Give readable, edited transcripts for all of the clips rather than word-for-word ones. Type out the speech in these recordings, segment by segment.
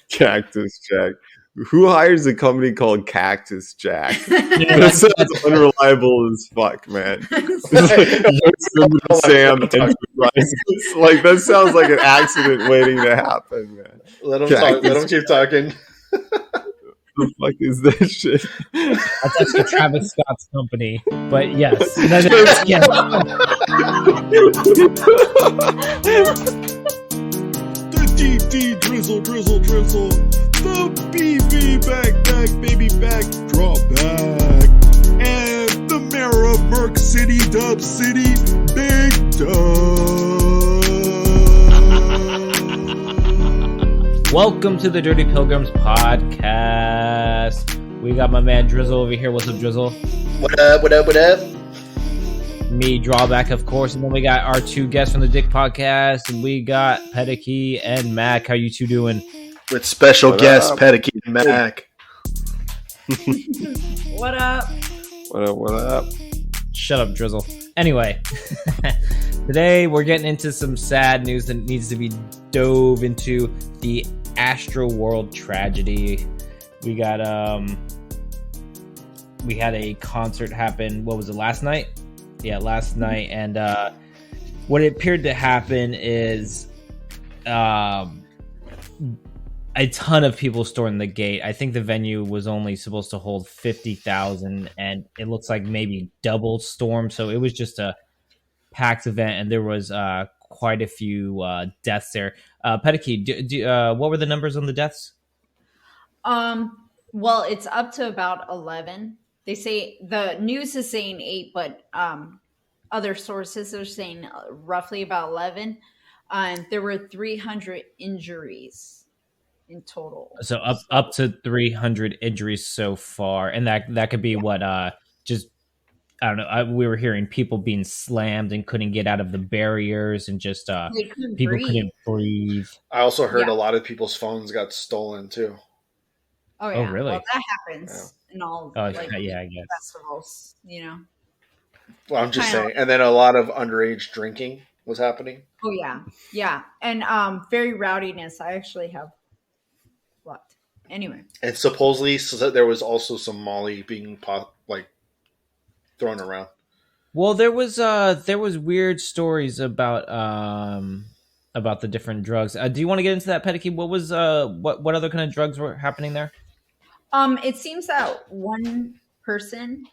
Cactus Jack. Who hires a company called Cactus Jack? Yeah. That sounds unreliable as fuck, man. Sam, like that sounds like an accident waiting to happen, man. Let him talk. Let him keep talking. The fuck is that shit? That's actually Travis Scott's company. But yes. The DD drizzle. The BB back, baby back, draw back. And the mayor of Merc City, Dub City, Big Dub. Welcome to the Dirty Pilgrims podcast. We got my man Drizzle over here. What's up, Drizzle? What up? Me, Drawback, of course. And then we got our two guests from the Dick podcast. And we got Pedicky and Mac. How you two doing? With special guests, Pedicky and Mac. What up? What up? Shut up, Drizzle. Anyway, today we're getting into some sad news that needs to be dove into. The Astroworld tragedy. We got we had a concert happen. What was it, last night? Yeah, last night. And what it appeared to happen is a ton of people stormed the gate. I think the venue was only supposed to hold 50,000, and it looks like maybe double storm. So it was just a packed event, and there was quite a few deaths there. Pedicky, what were the numbers on the deaths? Well, it's up to about 11. They say the news is saying 8, but other sources are saying roughly about 11. There were 300 injuries in total. So up to 300 injuries so far, and that could be what just I don't know. We were hearing people being slammed and couldn't get out of the barriers, and just couldn't breathe. I also heard a lot of people's phones got stolen too. Oh yeah, really? Well, that happens in all I guess festivals, you know. Well, I'm just saying, and then a lot of underage drinking was happening. Oh yeah, and very rowdiness. I actually have what? Anyway, and supposedly there was also some Molly being thrown around. Well, there was weird stories about the different drugs. Do you want to get into that, Pedicky? What was what other kind of drugs were happening there? It seems that one person,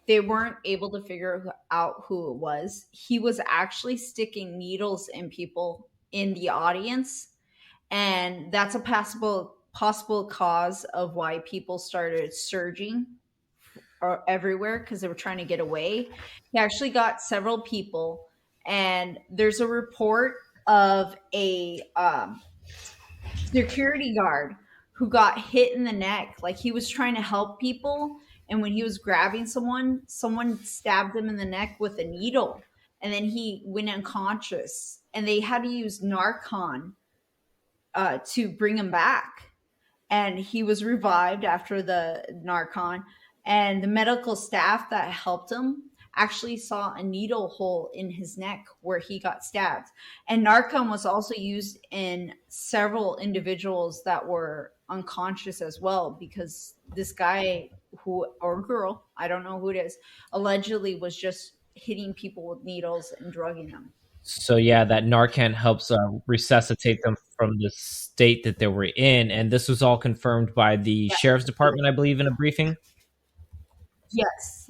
they weren't able to figure out who it was. He was actually sticking needles in people in the audience, and that's a possible cause of why people started surging everywhere, because they were trying to get away. He actually got several people, and there's a report of a security guard who got hit in the neck. Like, he was trying to help people, and when he was grabbing someone stabbed him in the neck with a needle, and then he went unconscious, and they had to use Narcan to bring him back, and he was revived after the Narcan. And the medical staff that helped him actually saw a needle hole in his neck where he got stabbed. And Narcan was also used in several individuals that were unconscious as well, because this guy or girl, I don't know who it is, allegedly was just hitting people with needles and drugging them. So yeah, that Narcan helps resuscitate them from the state that they were in. And this was all confirmed by the sheriff's department, I believe, in a briefing.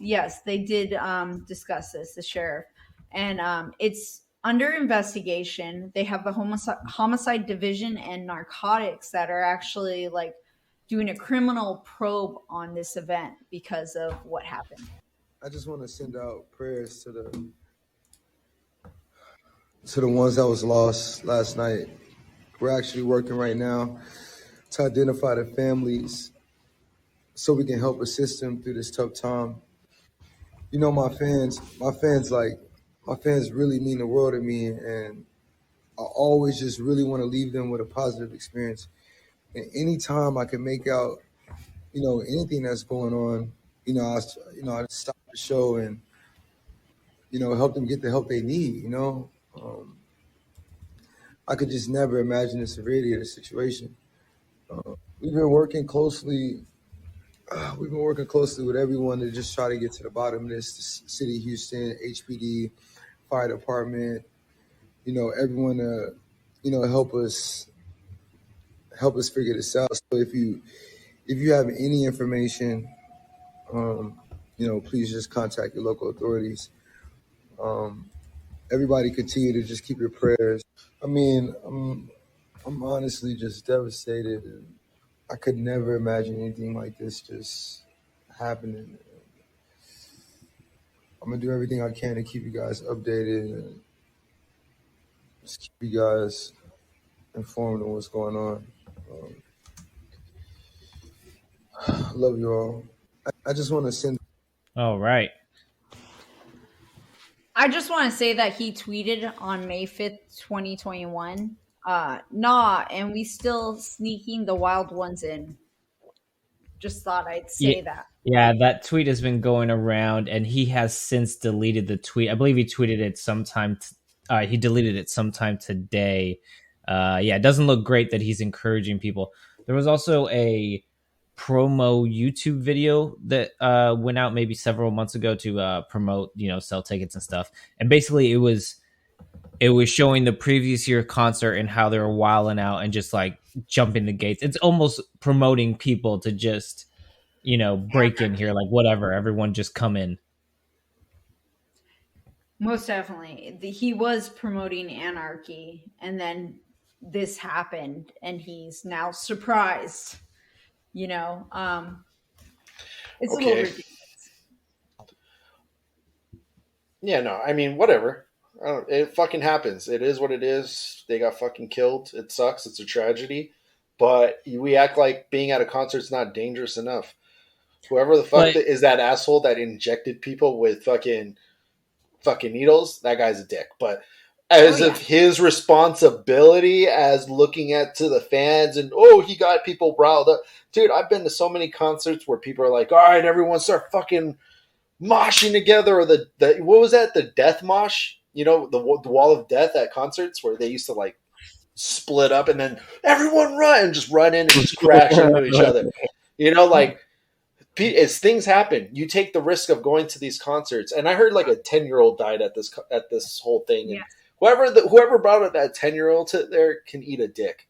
Yes, they did discuss this, the sheriff, and it's under investigation. They have the homicide division and narcotics that are actually doing a criminal probe on this event because of what happened. I just want to send out prayers to the ones that was lost last night. We're actually working right now to identify the families so we can help assist them through this tough time. You know, my fans really mean the world to me, and I always just really want to leave them with a positive experience. And anytime I can make out, anything that's going on, I stop the show and, help them get the help they need, I could just never imagine the severity of the situation. We've been working closely. We've been working closely with everyone to just try to get to the bottom of this. The City of Houston, HPD, Fire Department. Everyone help us figure this out. So if you have any information, please just contact your local authorities. Everybody continue to just keep your prayers. I mean, I'm honestly just devastated. I could never imagine anything like this just happening. I'm gonna do everything I can to keep you guys updated and just keep you guys informed on what's going on. I love you all. I just want to send. All right. I just want to say that he tweeted on May 5th, 2021. Nah, and we still sneaking the wild ones in. Just thought I'd say that. Yeah, that tweet has been going around, and he has since deleted the tweet. I believe he tweeted it sometime. He deleted it sometime today. It doesn't look great that he's encouraging people. There was also a promo YouTube video that went out maybe several months ago to promote, sell tickets and stuff. And basically, it was showing the previous year concert and how they were wilding out and just like jumping the gates. It's almost promoting people to just break in here, like whatever, everyone just come in. Most definitely. He was promoting anarchy, and then this happened, and he's now surprised. It's a little ridiculous. Yeah, no, I mean, whatever. It fucking happens. It is what it is. They got fucking killed. It sucks. It's a tragedy. But we act like being at a concert's not dangerous enough. Whoever the fuck is that asshole that injected people with fucking needles, that guy's a dick. But as of his responsibility as looking at to the fans and, he got people riled up. Dude, I've been to so many concerts where people are like, all right, everyone start fucking moshing together. Or the what was that? The death mosh? The wall of death at concerts where they used to like split up and then everyone run and just run in and just crash into each other. As things happen, you take the risk of going to these concerts. And I heard like a 10-year-old died at this whole thing. Yes. And whoever brought up that 10-year-old to there can eat a dick.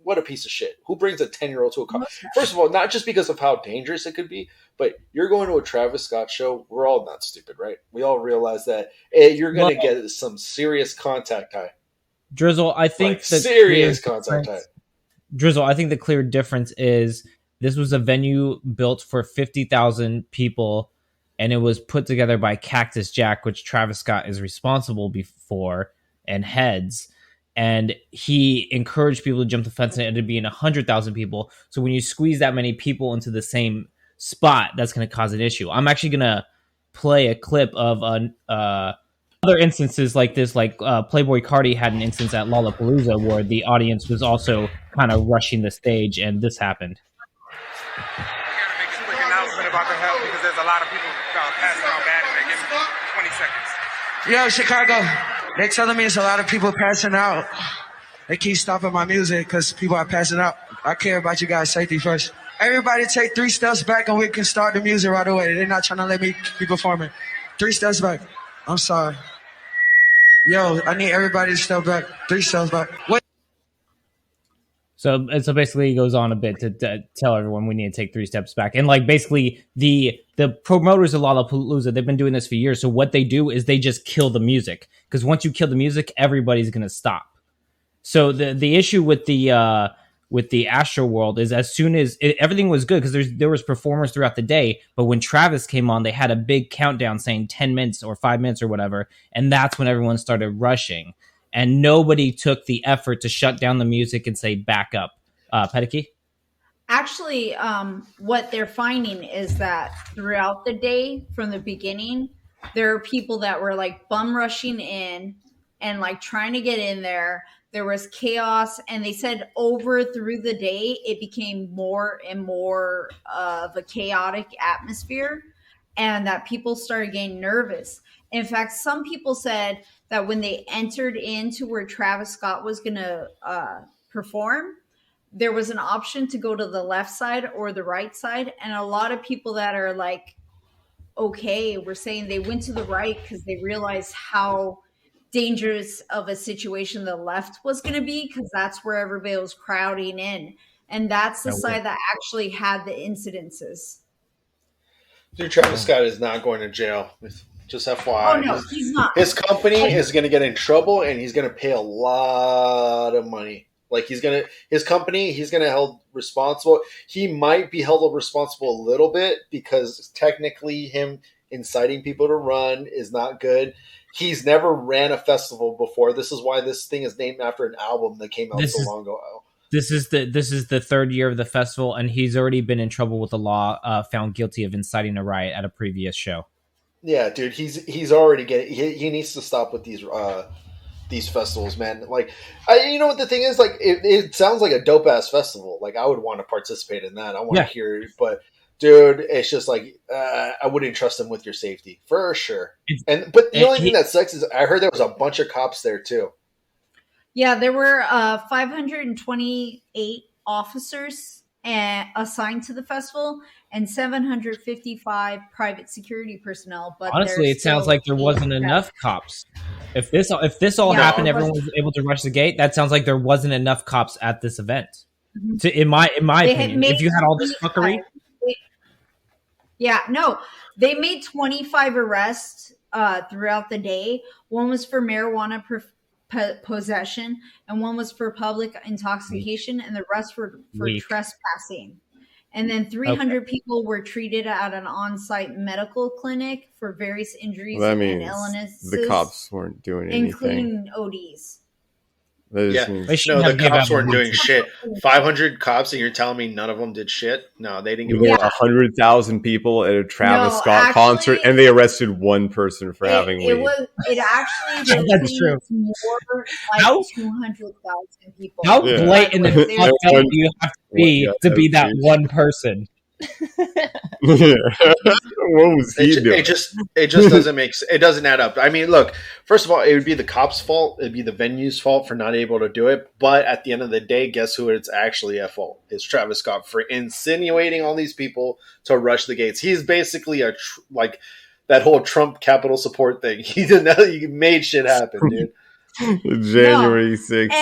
What a piece of shit. Who brings a 10-year-old to a concert? First of all, not just because of how dangerous it could be, but you're going to a Travis Scott show. We're all not stupid, right? We all realize that you're going to get some serious contact time. Drizzle, I think serious contact time. Drizzle, I think the clear difference is this was a venue built for 50,000 people, and it was put together by Cactus Jack, which Travis Scott is responsible for and heads. And he encouraged people to jump the fence, and it ended up being 100,000 people. So when you squeeze that many people into the same spot, that's going to cause an issue. I'm actually going to play a clip of other instances like this. Like Playboy Carti had an instance at Lollapalooza where the audience was also kind of rushing the stage, and this happened. I gotta make a quick announcement about the help because there's a lot of people passing out bad and they give me 20 seconds. Yo, Chicago. They're telling me it's a lot of people passing out. They keep stopping my music because people are passing out. I care about you guys' safety first. Everybody take 3 steps back and we can start the music right away. They're not trying to let me be performing. 3 steps back. I'm sorry. Yo, I need everybody to step back. 3 steps back. What? So basically, he goes on a bit to tell everyone we need to take 3 steps back. And like basically the promoters of Lollapalooza, they've been doing this for years. So what they do is they just kill the music, because once you kill the music, everybody's going to stop. So the issue with the Astroworld is as soon as everything was good, because there was performers throughout the day, but when Travis came on, they had a big countdown saying 10 minutes or 5 minutes or whatever, and that's when everyone started rushing. And nobody took the effort to shut down the music and say back up. Pediki? Actually, what they're finding is that throughout the day, from the beginning, there are people that were like bum rushing in and like trying to get in there. There was chaos, and they said through the day, it became more and more of a chaotic atmosphere, and that people started getting nervous. In fact, some people said that when they entered into where Travis Scott was going to perform, there was an option to go to the left side or the right side, and a lot of people that are like okay were saying they went to the right because they realized how dangerous of a situation the left was going to be, because that's where everybody was crowding in, and that's the side that actually had the incidences. Dude, Travis Scott is not going to jail. Just FYI. Oh no, he's not. His company is going to get in trouble, and he's going to pay a lot of money. Like he's going to held responsible. He might be held responsible a little bit because technically him inciting people to run is not good. He's never ran a festival before. This is why this thing is named after an album that came out so long ago. This is the third year of the festival, and he's already been in trouble with the law, found guilty of inciting a riot at a previous show. Yeah, dude, he's already getting. He needs to stop with these festivals, man. Like, you know what the thing is? Like, it sounds like a dope ass festival. Like, I would want to participate in that. I want to hear it, but dude, it's just like I wouldn't trust him with your safety for sure. But the only thing that sucks is I heard there was a bunch of cops there too. Yeah, there were 528 officers assigned to the festival and 755 private security personnel. But honestly, it sounds like there wasn't enough cops. If this all happened, everyone was able to rush the gate. That sounds like there wasn't enough cops at this event. Mm-hmm. In my opinion, if you had all this fuckery. Yeah, no, they made 25 arrests throughout the day. One was for marijuana possession, and one was for public intoxication, and the rest were for trespassing. And then 300 people were treated at an on-site medical clinic for various injuries and illnesses. The cops weren't doing anything, including ODs. The cops weren't doing shit. 500 cops, and you're telling me none of them did shit? No, they didn't. There were 100,000 people at a Travis Scott concert, and they arrested one person for having weed. It actually that's true. More like 200,000 people. How blatant and fucked up do you have to be that one person? What was he doing? It just doesn't it doesn't add up. I mean, look, first of all, it would be the cops' fault. It'd be the venue's fault for not able to do it. But at the end of the day, guess who it's actually at fault? It's Travis Scott for insinuating all these people to rush the gates. He's basically like that whole Trump Capitol support thing. He made shit happen, dude. January 6th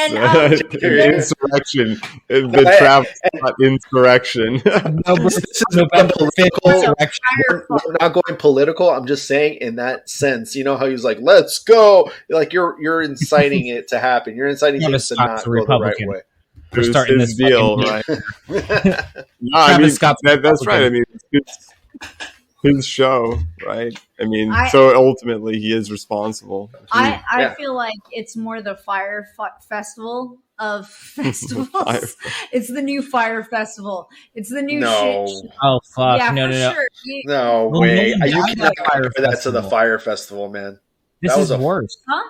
insurrection, the Travis Scott insurrection. We're not going political. I'm just saying in that sense. You know how he's like, "Let's go!" Like you're inciting it to happen. You're inciting things to not go the right way. We're starting this deal, right? No, I mean that's right. I mean, it's his show, right? I mean, so ultimately he is responsible. I feel like it's more the Fire Festival of festivals. It's the new Fire Festival. It's the new shit. Oh fuck! Yeah, no. Sure. No way. You cannot compare that to the Fire Festival, man. This is worse. Huh?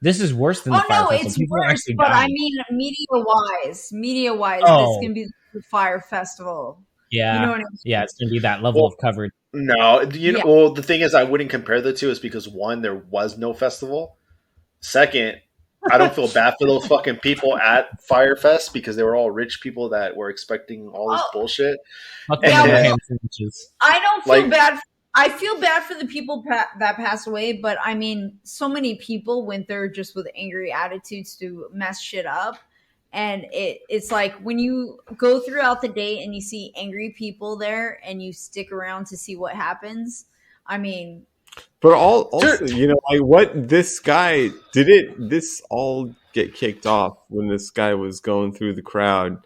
This is worse than the Fire Festival. It's worse, but I mean, media-wise, this can be the Fire Festival. Yeah, you know what I mean? Yeah, it's going to be that level of coverage. No, well, the thing is, I wouldn't compare the two is because one, there was no festival. Second, I don't feel bad for those fucking people at Firefest because they were all rich people that were expecting all this bullshit. I don't feel bad. I feel bad for the people that passed away, but I mean, so many people went there just with angry attitudes to mess shit up. And it's like when you go throughout the day and you see angry people there and you stick around to see what happens. I mean, but also, you know, like what this guy this all get kicked off when this guy was going through the crowd,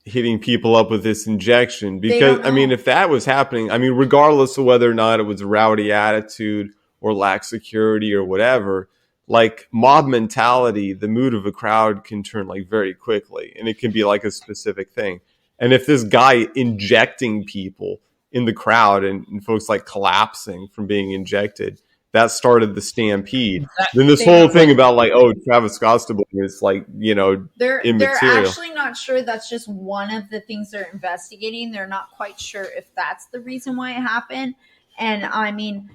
hitting people up with this injection. Because I mean, if that was happening, I mean, regardless of whether or not it was a rowdy attitude or lack security or whatever, like mob mentality, the mood of a crowd can turn like very quickly, and it can be like a specific thing. And if this guy injecting people in the crowd and folks like collapsing from being injected, that started the stampede. Then this whole thing about like, oh, Travis Scott's to blame is like, you know, immaterial. They're actually not sure. That's just one of the things they're investigating. They're not quite sure if that's the reason why it happened. And I mean,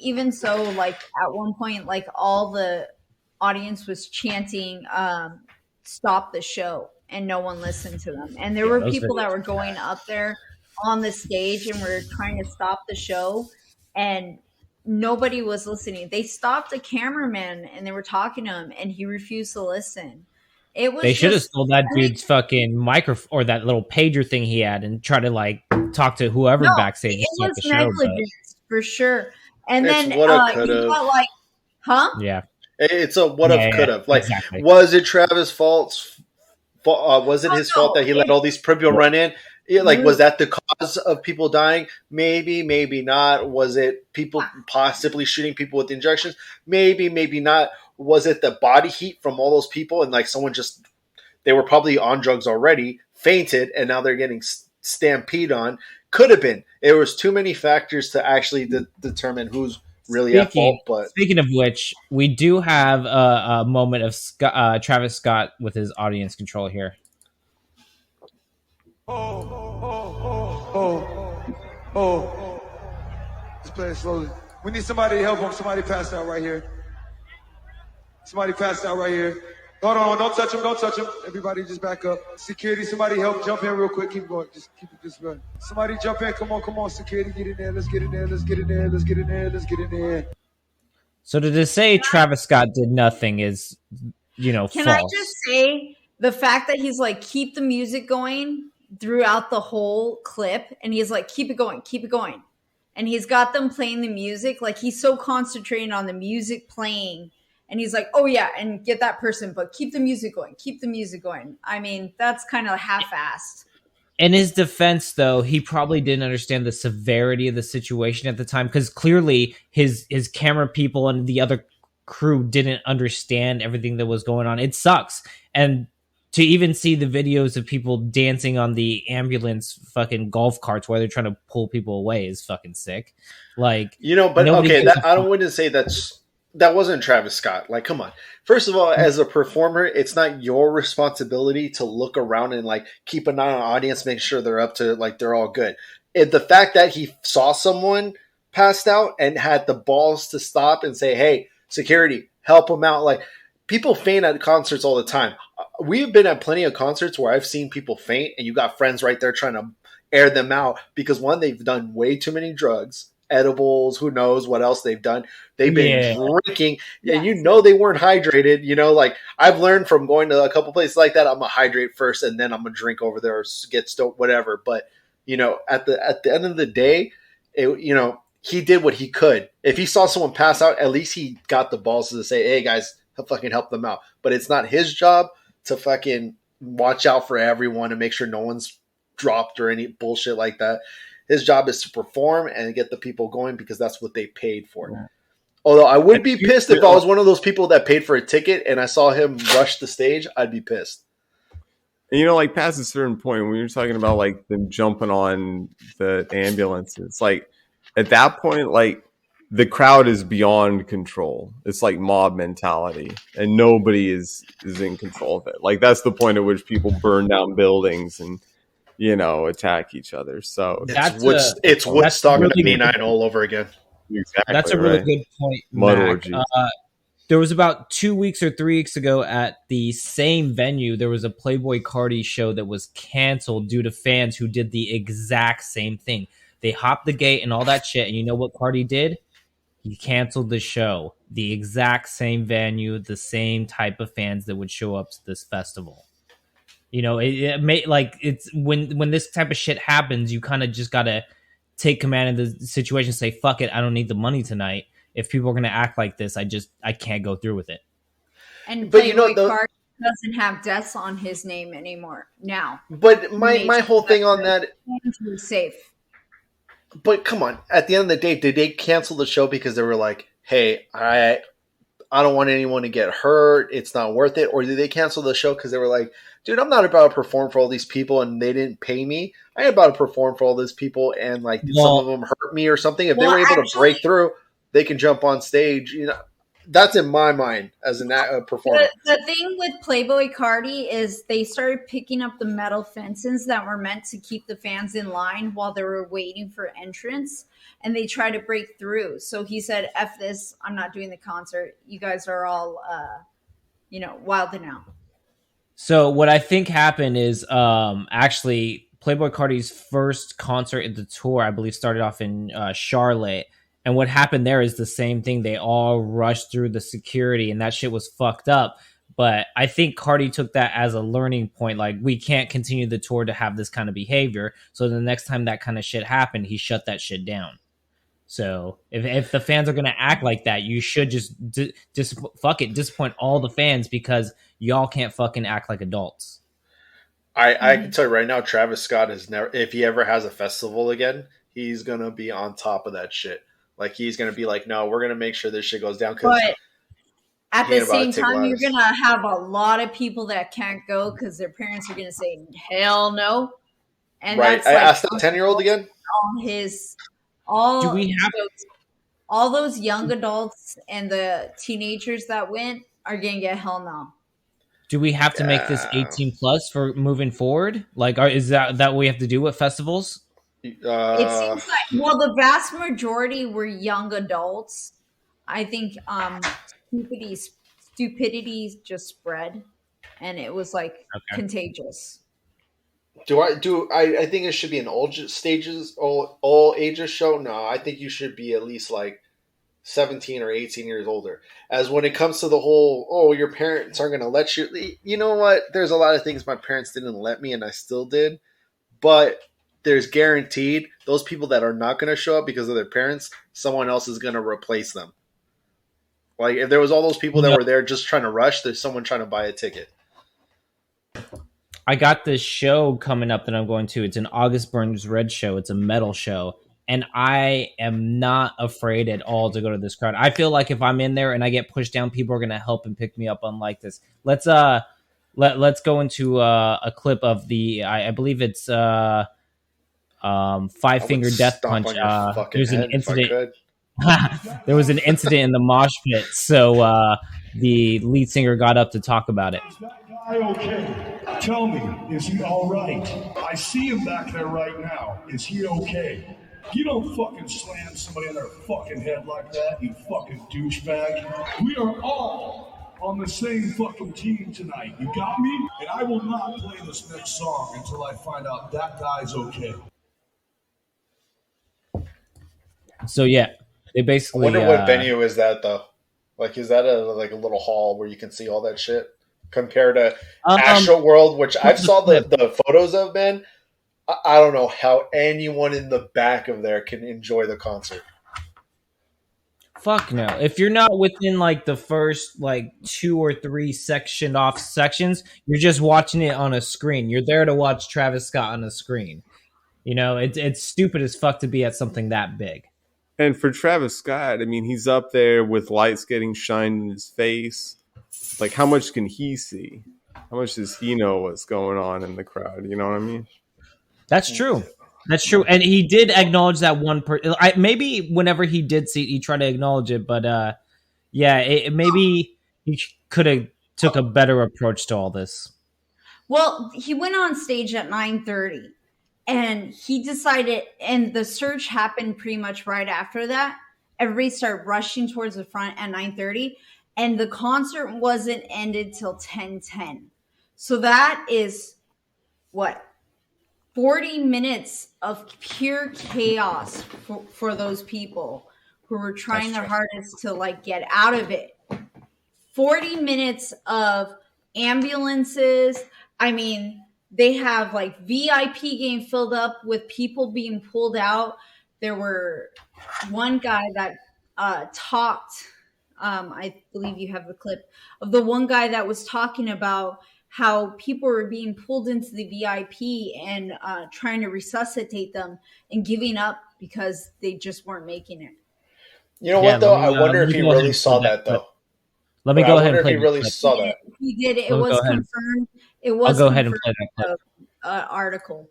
even so, like at one point, like all the audience was chanting, "Stop the show." and no one listened to them. And there were people that were going up there on the stage and were trying to stop the show, and nobody was listening. They stopped a cameraman and they were talking to him, and he refused to listen. It was They should have just, stole that dude's fucking microphone or that little pager thing he had and try to like talk to whoever no, backstage. it to was start the show, negligence for sure. And It's then what I you could've. got like, huh? yeah, It's a what if, could have. Like, exactly. was it Travis' fault? Was it his fault that he let all these people run in? Yeah, like, was that the cause of people dying? Maybe, maybe not. Was it people possibly shooting people with injections? Maybe, maybe not. Was it the body heat from all those people and like someone just, they were probably on drugs already, fainted, and now they're getting stampede on? Could have been. There was too many factors to actually determine who's really at fault. But speaking of which, we do have a moment of Travis Scott with his audience control here. Let's play it slowly. We need somebody to help him. Somebody passed out right here. Somebody passed out right here. Hold on, don't touch him, don't touch him. Everybody just back up. Security, somebody help jump in real quick. Keep going. Just keep it just running. Somebody jump in. Come on. Security, get in there. Let's get in there. Let's get in there. Let's get in there. Let's get in there. So to just say Travis Scott did nothing is, Can false. I just say the fact that he's like, keep the music going throughout the whole clip, and he's like, keep it going. And he's got them playing the music. Like, he's so concentrated on the music playing. And he's like, oh, yeah, and get that person, but keep the music going. I mean, that's kind of half-assed. In his defense, though, he probably didn't understand the severity of the situation at the time, because clearly his camera people and the other crew didn't understand everything that was going on. It sucks. And to even see the videos of people dancing on the ambulance fucking golf carts while they're trying to pull people away is fucking sick. Like, but okay, I wouldn't say that wasn't Travis Scott. Like, come on. First of all, as a performer, it's not your responsibility to look around and like keep an eye on the audience, make sure they're up to like they're all good. The fact that he saw someone passed out and had the balls to stop and say, "Hey, security, help him out." Like, people faint at concerts all the time. We've been at plenty of concerts where I've seen people faint, and you got friends right there trying to air them out because one, they've done way too many drugs. Edibles, who knows what else they've done. They've been drinking, and they weren't hydrated. Like, I've learned from going to a couple places like that, I'm gonna hydrate first and then I'm gonna drink over there or get stoked, whatever. But at the end of the day, he did what he could. If he saw someone pass out, at least he got the balls to say, "Hey guys, fucking help them out." But it's not his job to fucking watch out for everyone and make sure no one's dropped or any bullshit like that. His job is to perform and get the people going because that's what they paid for. Yeah. Although I would be pissed if I was one of those people that paid for a ticket and I saw him rush the stage. I'd be pissed. And like past a certain point, when you're talking about like them jumping on the ambulances, like at that point, like the crowd is beyond control. It's like mob mentality, and nobody is in control of it. Like, that's the point at which people burn down buildings and attack each other. So it's Woodstock and '89 all over again. Exactly. That's a really good point, Mac. There was about 2 weeks or 3 weeks ago at the same venue, there was a Playboi Carti show that was canceled due to fans who did the exact same thing. They hopped the gate and all that shit, and you know what Carti did? He canceled the show. The exact same venue, the same type of fans that would show up to this festival. It may, like, it's when this type of shit happens, you kind of just gotta take command of the situation, say, fuck it, I don't need the money tonight. If people are gonna act like this, I can't go through with it. And Playboy Carti doesn't have deaths on his name anymore now. But my whole thing on that, safe. But come on, at the end of the day, did they cancel the show because they were like, "Hey, I don't want anyone to get hurt. It's not worth it," or did they cancel the show because they were like, "Dude, I'm not about to perform for all these people and they didn't pay me. I ain't about to perform for all these people and like some of them hurt me or something." If they were able to break through, they can jump on stage. That's in my mind as a performer. The thing with Playboi Carti is they started picking up the metal fences that were meant to keep the fans in line while they were waiting for entrance, and they tried to break through. So he said, "F this, I'm not doing the concert. You guys are all, wilding out." So what I think happened is actually Playboy Cardi's first concert in the tour, I believe, started off in Charlotte. And what happened there is the same thing. They all rushed through the security, and that shit was fucked up. But I think Cardi took that as a learning point. Like, we can't continue the tour to have this kind of behavior. So the next time that kind of shit happened, he shut that shit down. So if the fans are going to act like that, you should just fuck it, disappoint all the fans because y'all can't fucking act like adults. I can tell you right now, Travis Scott is never. If he ever has a festival again, he's gonna be on top of that shit. Like he's gonna be like, no, we're gonna make sure this shit goes down. But at the same time, you're gonna have a lot of people that can't go because their parents are gonna say, "Hell no." And right. I asked that 10-year-old again. All those young adults and the teenagers that went are gonna get hell no. Do we have to make this 18 plus for moving forward? Like, is that what we have to do with festivals? It seems like, well, the vast majority were young adults. I think stupidity just spread, and it was like contagious. I think it should be an all ages show? No, I think you should be at least like 17 or 18 years older. As when it comes to the whole, your parents aren't going to let you. You know what? There's a lot of things my parents didn't let me and I still did. But there's guaranteed those people that are not going to show up because of their parents, someone else is going to replace them. Like if there was all those people that were there just trying to rush, there's someone trying to buy a ticket. I got this show coming up that I'm going to. It's an August Burns Red show. It's a metal show. And I am not afraid at all to go to this crowd. I feel like if I'm in there and I get pushed down, people are going to help and pick me up unlike this. Let's let's go into a clip of the I believe it's Five Finger Death Punch. There's an incident. There was an incident in the mosh pit, so the lead singer got up to talk about it. Is that guy okay? Tell me, is he all right? I see him back there right now. Is he okay? You don't fucking slam somebody on their fucking head like that, you fucking douchebag. We are all on the same fucking team tonight. You got me? And I will not play this next song until I find out that guy's okay. So yeah, they basically. I wonder what venue is that though. Like, is that a little hall where you can see all that shit compared to Astroworld, which I saw the photos of, man. I don't know how anyone in the back of there can enjoy the concert. Fuck no. If you're not within like the first like 2 or 3 sectioned off sections, you're just watching it on a screen. You're there to watch Travis Scott on a screen. You know, it's stupid as fuck to be at something that big. And for Travis Scott, I mean, he's up there with lights getting shined in his face. Like, how much can he see? How much does he know what's going on in the crowd? You know what I mean? That's true. That's true. And he did acknowledge that one person. Maybe whenever he did see it, he tried to acknowledge it. But maybe he could have took a better approach to all this. Well, he went on stage at 9:30 and he decided, and the surge happened pretty much right after that. Everybody started rushing towards the front at 9:30 and the concert wasn't ended till 10:10. So that is what? 40 minutes of pure chaos for those people who were trying their hardest to like get out of it. 40 minutes of ambulances. I mean, they have like VIP getting filled up with people being pulled out. There were one guy that talked. I believe you have the clip of the one guy that was talking about how people were being pulled into the VIP and trying to resuscitate them and giving up because they just weren't making it. You know what, though? I wonder if he really saw that, though. Let me go ahead and play it. I wonder if he really saw that. He did. It was confirmed. It was I'll go ahead and play that clip. Article.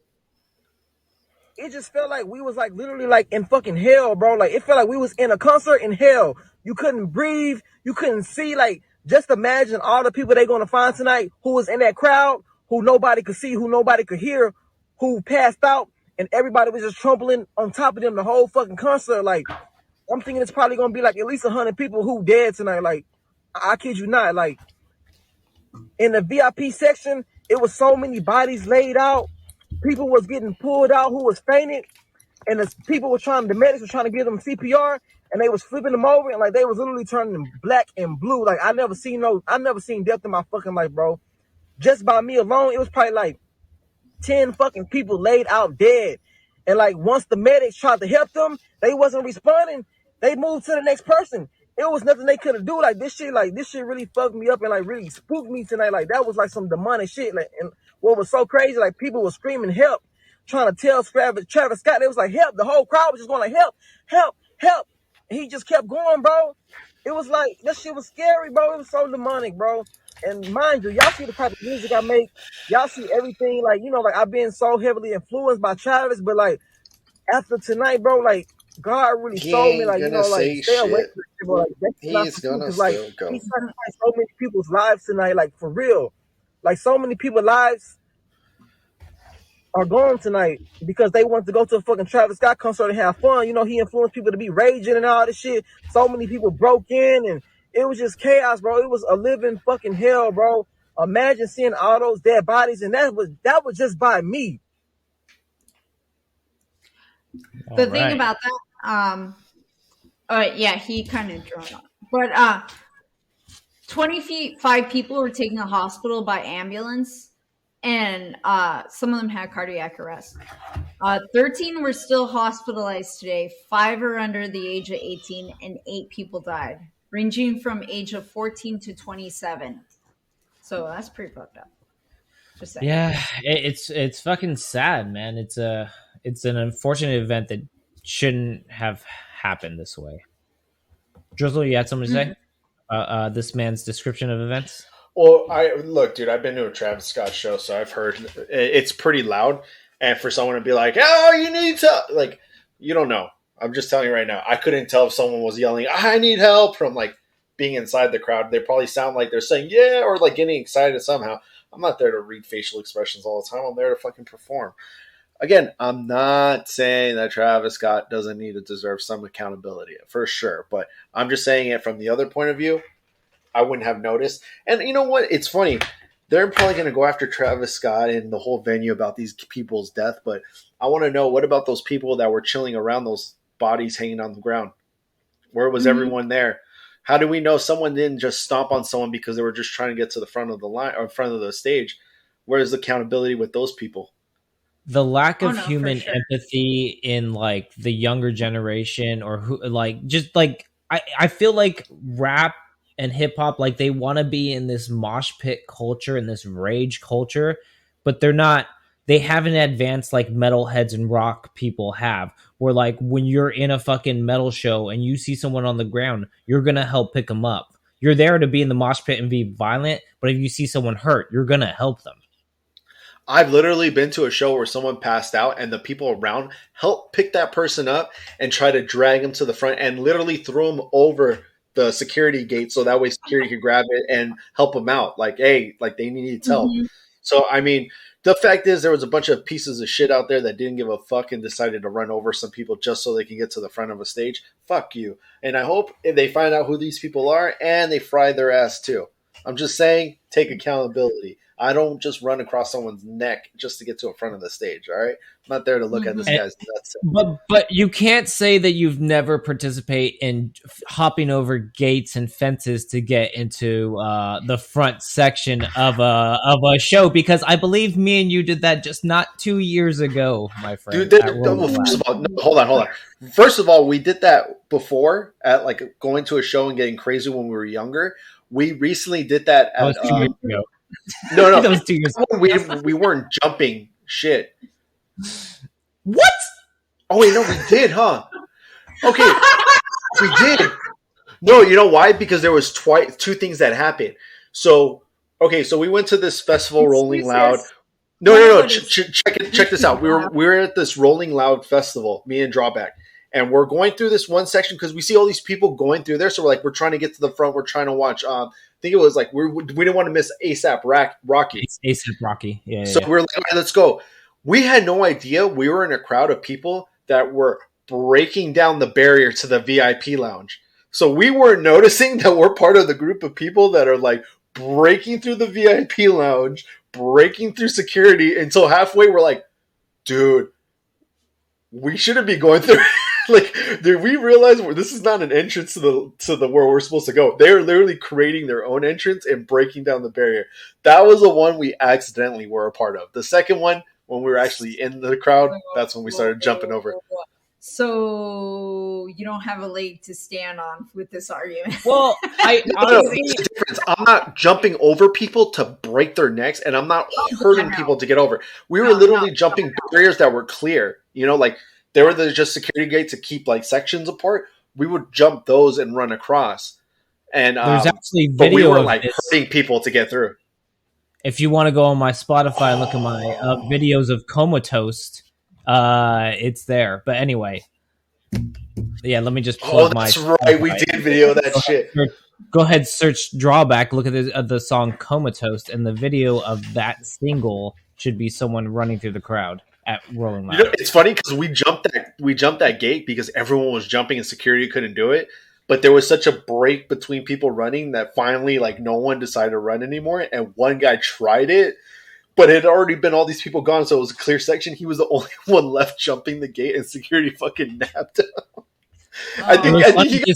It just felt like we was like literally like in fucking hell, bro. Like it felt like we was in a concert in hell. You couldn't breathe. You couldn't see. Like just imagine all the people they're going to find tonight who was in that crowd, who nobody could see, who nobody could hear, who passed out, and everybody was just trampling on top of them the whole fucking concert. Like I'm thinking it's probably going to be like at least 100 people who dead tonight. Like I kid you not. Like In the VIP section, it was so many bodies laid out. People was getting pulled out who was fainted, and the medics were trying to give them CPR, and they was flipping them over, and like they was literally turning black and blue. Like I never seen death in my fucking life, bro. Just by me alone, it was probably like 10 fucking people laid out dead. And like once the medics tried to help them, they wasn't responding. They moved to the next person. It was nothing they could have do. Like this shit really fucked me up and like really spooked me tonight. Like that was like some demonic shit. Like, and what was so crazy, like people were screaming help, trying to tell Travis Scott. They was like help. The whole crowd was just going like help, help, help. And he just kept going, bro. It was like that shit was scary, bro. It was so demonic, bro. And mind you, y'all see the type of music I make. Y'all see everything, like, you know, like I've been so heavily influenced by Travis, but like after tonight, bro, like God really showed me, like, you know, like stay away from it, bro. Like that's not true, because like he sacrificed so many people's lives tonight, like for real. Like so many people's lives are gone tonight because they want to go to a fucking Travis Scott concert and have fun. You know, he influenced people to be raging and all this shit. So many people broke in and it was just chaos, bro. It was a living fucking hell, bro. Imagine seeing all those dead bodies, and that was just by me. The thing about that, yeah, he kind of drove on. But 25 people were taken to the hospital by ambulance, and some of them had cardiac arrest. 13 were still hospitalized today. 5 are under the age of 18, and 8 people died, ranging from age of 14 to 27. So that's pretty fucked up. Just saying. Yeah, it's fucking sad, man. It's an unfortunate event that shouldn't have happened this way. Drizzle, you had something to say? This man's description of events? Well, look, dude, I've been to a Travis Scott show, so I've heard it's pretty loud. And for someone to be like, "Oh, you need to," like, you don't know. I'm just telling you right now. I couldn't tell if someone was yelling, "I need help," from like being inside the crowd. They probably sound like they're saying "yeah" or like getting excited somehow. I'm not there to read facial expressions all the time. I'm there to fucking perform. Again, I'm not saying that Travis Scott doesn't need to deserve some accountability, for sure. But I'm just saying it from the other point of view. I wouldn't have noticed. And you know what? It's funny. They're probably going to go after Travis Scott and the whole venue about these people's death. But I want to know, what about those people that were chilling around those bodies hanging on the ground? Where was everyone there? How do we know someone didn't just stomp on someone because they were just trying to get to the front of the line or front of the stage? Where's the accountability with those people? The lack of human empathy in like the younger generation, or who, like, just like I feel like rap and hip hop, like they want to be in this mosh pit culture and this rage culture, but they're not. They haven't advanced like metalheads and rock people have, where like when you're in a fucking metal show and you see someone on the ground, you're gonna help pick them up. You're there to be in the mosh pit and be violent, but if you see someone hurt, you're gonna help them. I've literally been to a show where someone passed out and the people around helped pick that person up and try to drag him to the front and literally throw him over the security gate so that way security could grab it and help them out. Like, hey, like they needed help. So, I mean, the fact is there was a bunch of pieces of shit out there that didn't give a fuck and decided to run over some people just so they can get to the front of a stage. Fuck you. And I hope if they find out who these people are and they fry their ass too. I'm just saying, take accountability. I don't just run across someone's neck just to get to the front of the stage, all right? I'm not there to look at this guy's nuts. But you can't say that you've never participated in hopping over gates and fences to get into the front section of a show, because I believe me and you did that just not 2 years ago, my friend. Dude, first of all, no, hold on. First of all, we did that before at like going to a show and getting crazy when we were younger. We recently did that at 2 years ago. No. That was 2 years ago. We weren't jumping shit. What? Oh, wait, no, we did, huh? Okay, we did. No, you know why? Because there was two things that happened. So, okay, so we went to this festival, Rolling Loud. No. Check this out. We were at this Rolling Loud festival, me and Drawback. And we're going through this one section because we see all these people going through there. So we're trying to get to the front. We're trying to watch. I think it was like we didn't want to miss ASAP Rocky. ASAP Rocky. Yeah. So we're like, all right, let's go. We had no idea we were in a crowd of people that were breaking down the barrier to the VIP lounge. So we weren't noticing that we're part of the group of people that are like breaking through the VIP lounge, breaking through security until halfway we're like, dude, we shouldn't be going through. Like, did we realize this is not an entrance to the where we're supposed to go? They're literally creating their own entrance and breaking down the barrier. That was the one we accidentally were a part of. The second one, when we were actually in the crowd, that's when we started jumping over. So you don't have a leg to stand on with this argument. Well, I'm not jumping over people to break their necks, and I'm not hurting people to get over. We were literally jumping barriers that were clear. Like they were just security gates to keep like sections apart. We would jump those and run across. And there's actually video, but we were of like this. hurting people to get through. If you want to go on my Spotify and look at my videos of Comatose, it's there. But anyway, yeah, let me just plug my. That's right, we did video that shit. Go ahead, search Drawback. Look at the song Comatose, and the video of that single should be someone running through the crowd at Rolling Loud. It's funny because we jumped that gate because everyone was jumping and security couldn't do it. But there was such a break between people running that finally, like, no one decided to run anymore. And one guy tried it, but it had already been all these people gone, so it was a clear section. He was the only one left jumping the gate, and security fucking napped him. I think he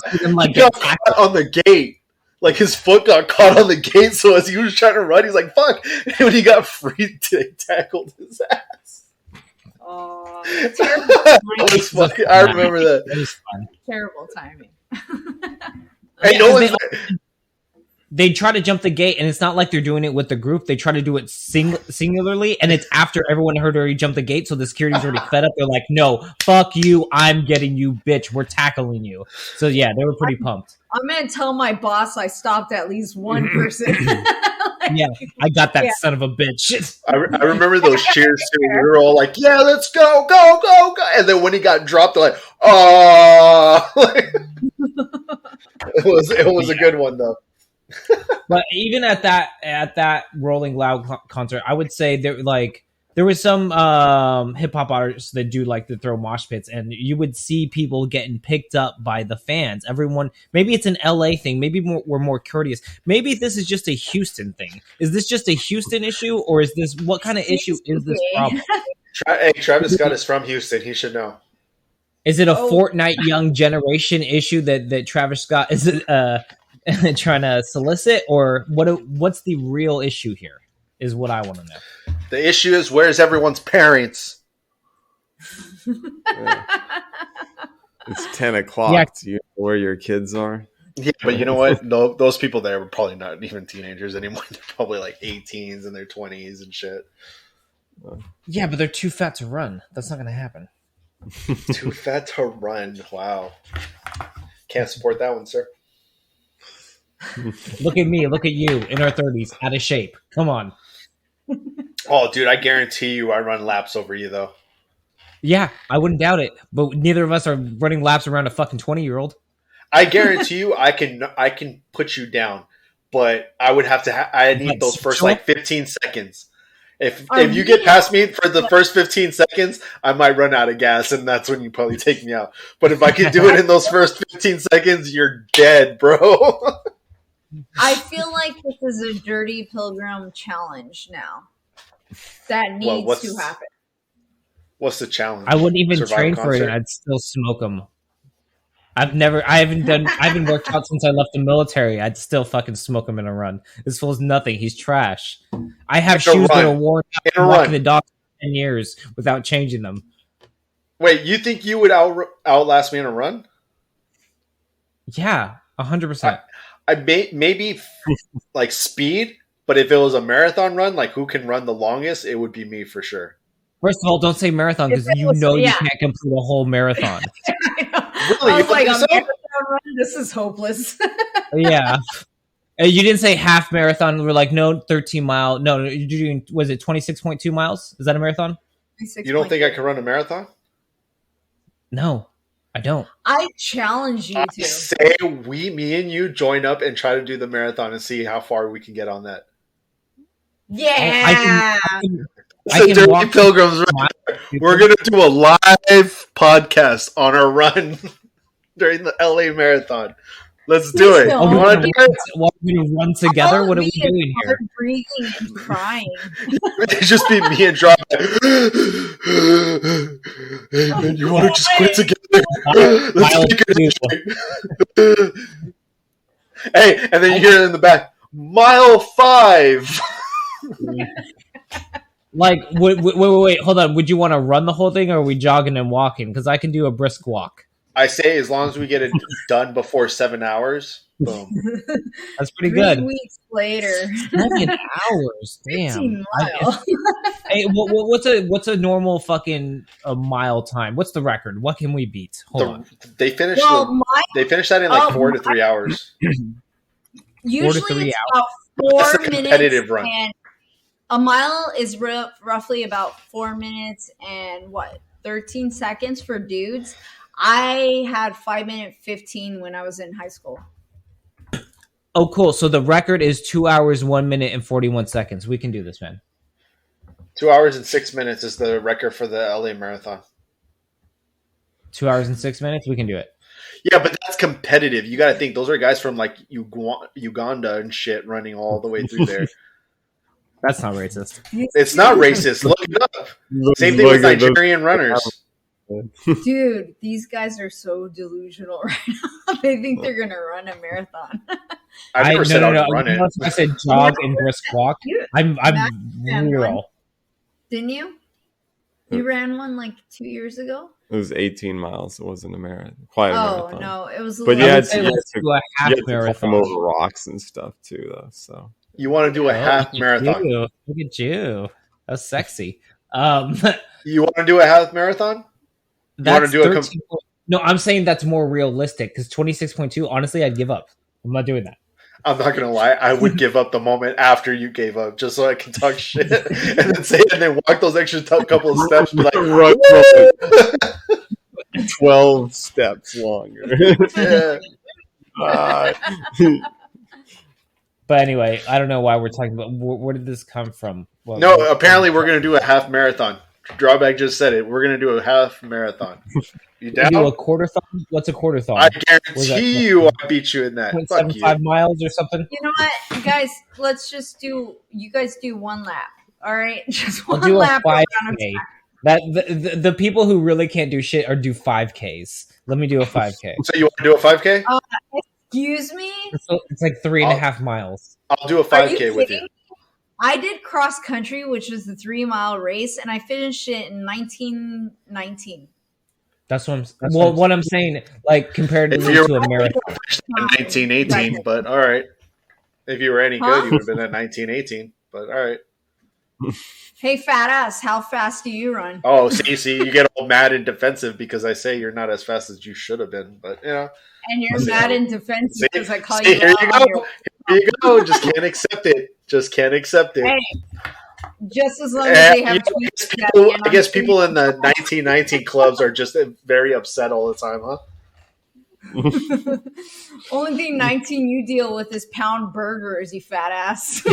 got caught on the gate. Like, his foot got caught on the gate, so as he was trying to run, he's like, fuck. And when he got free, they tackled his ass. Oh, I remember that. It was fun. Terrible timing. They try to jump the gate, and it's not like they're doing it with the group. They try to do it singularly, and it's after everyone heard already jump the gate, so the security's already fed up. They're like, no, fuck you, I'm getting you, bitch. We're tackling you. So, yeah, they were pretty pumped. I'm going to tell my boss I stopped at least one person. Yeah, I got that son of a bitch. I remember those cheers, too. We were all like, yeah, let's go, go, go, go. And then when he got dropped, they're like, oh. It was a good one, though. But even at that Rolling Loud concert, I would say there was some hip hop artists that do like to throw mosh pits, and you would see people getting picked up by the fans. Everyone, maybe it's an LA thing. Maybe we're more courteous. Maybe this is just a Houston thing. Is this just a Houston issue, or is this what kind of issue is this problem? Hey, Travis Scott is from Houston. He should know. Is it a Fortnite young generation issue that Travis Scott is trying to solicit, or what's the real issue here? Is what I want to know. The issue is, where's everyone's parents? Yeah. It's 10 o'clock. Yeah. Do you know where your kids are? Yeah, but you know what? No, those people there were probably not even teenagers anymore. They're probably like 18s in their 20s and shit. Yeah, but they're too fat to run. That's not going to happen. Too fat to run. Wow. Can't support that one, sir. Look at me. Look at you in our 30s, out of shape. Come on. Oh, dude, I guarantee you I run laps over you, though. Yeah, I wouldn't doubt it. But neither of us are running laps around a fucking 20-year-old. I guarantee you I can put you down, but I would have to. I need those first like 15 seconds. If you get past me for the first 15 seconds, I might run out of gas, and that's when you probably take me out. But if I can do it in those first 15 seconds, you're dead, bro. I feel like this is a Dirty Pilgrim challenge now. That needs to happen. What's the challenge? I wouldn't even train for it. I'd still smoke them. I haven't worked out since I left the military. I'd still fucking smoke him in a run. This fool's nothing. He's trash. I have shoes that are worn out walking the dog for 10 years without changing them. Wait, you think you would outlast me in a run? Yeah, 100%. I maybe like speed, but if it was a marathon run, like who can run the longest, it would be me for sure. First of all, don't say marathon because you can't complete a whole marathon. Really? I was like, a marathon run? This is hopeless. Yeah. You didn't say half marathon. We're like, no, 13 mile. No, you're doing, was it 26.2 miles? Is that a marathon? You don't think I can run a marathon? No, I don't. I challenge you to. Say me and you join up and try to do the marathon and see how far we can get on that. Yeah. I can Dirty Pilgrims right there. We're going to do a live podcast on our run during the LA Marathon. Let's do it. don't. Oh, You we're want to do it? gonna run together? What are we doing here? Hard breathing and crying. It's just be me and Drop. Hey, man, you want to just quit together? Let's Miles take two. it. Hey, and then you hear it in the back, mile 5. Like, wait, hold on. Would you want to run the whole thing, or are we jogging and walking? Because I can do a brisk walk. I say as long as we get it done before 7 hours, boom. That's pretty 3 good. weeks later. 7 hours, damn. 15 miles. Hey, what's a normal fucking mile time? What's the record? What can we beat? Hold on. They finished they finished that in like 4 to 3 hours. Usually 4 to 3 it's hours. about That's 4 the minutes. competitive run. And a mile is roughly about 4 minutes and 13 seconds for dudes. I had 5 minute 15 when I was in high school. Oh, cool. So the record is 2 hours, 1 minute, and 41 seconds. We can do this, man. 2 hours and 6 minutes is the record for the LA Marathon. 2 hours and 6 minutes. We can do it. Yeah, but that's competitive. You got to think those are guys from like Uganda and shit running all the way through there. That's not racist. It's not racist. Look it up. Same thing with Nigerian runners. Dude, these guys are so delusional right now. They think they're gonna run a marathon. I never said I would run it. I said jog and brisk walk. I'm real. Didn't you? You ran one like 2 years ago. It was 18 miles. It wasn't a marathon. Quite a marathon. Oh no, it was. But you had to do a half marathon. climb over rocks and stuff too, though. So you want to do a half marathon? Look at you. That's sexy. You want to do a half marathon? That's 13. No, I'm saying that's more realistic because 26.2. Honestly, I'd give up. I'm not doing that. I'm not gonna lie. I would give up the moment after you gave up, just so I can talk shit and then walk those extra couple of steps. Be like, run 12 steps longer. Yeah. But anyway, I don't know why we're talking about. Where did this come from? Apparently we're gonna do a half marathon. Drawback just said it. We're gonna do a half marathon. You down? Do a quarterthon? What's a quarterthon? I guarantee you, I beat you in that. 0.75 miles or something. You know what, guys? Let's just do. You guys do one lap. All right, just one I'll do lap. a 5K. That the people who really can't do shit or do 5Ks. Let me do a 5K. So you want to do a 5K? Excuse me. It's like 3.5 miles. I'll do a 5K with you. I did cross country, which was the 3 mile race, and I finished it in 1919. That's what I'm saying. Like compared to a marathon. 1918, but all right. If you were any good, you would have been at 1918. But all right. Hey, fat ass, how fast do you run? Oh, see, you get all mad and defensive because I say you're not as fast as you should have been. But you know, and you're mad and defensive because I call you. Here you go. Here you go. Just can't accept it. Just can't accept it. Hey, just as long as they have I guess people in the 1919 clubs are just very upset all the time, huh? Only thing 19 you deal with is pound burgers, you fat ass.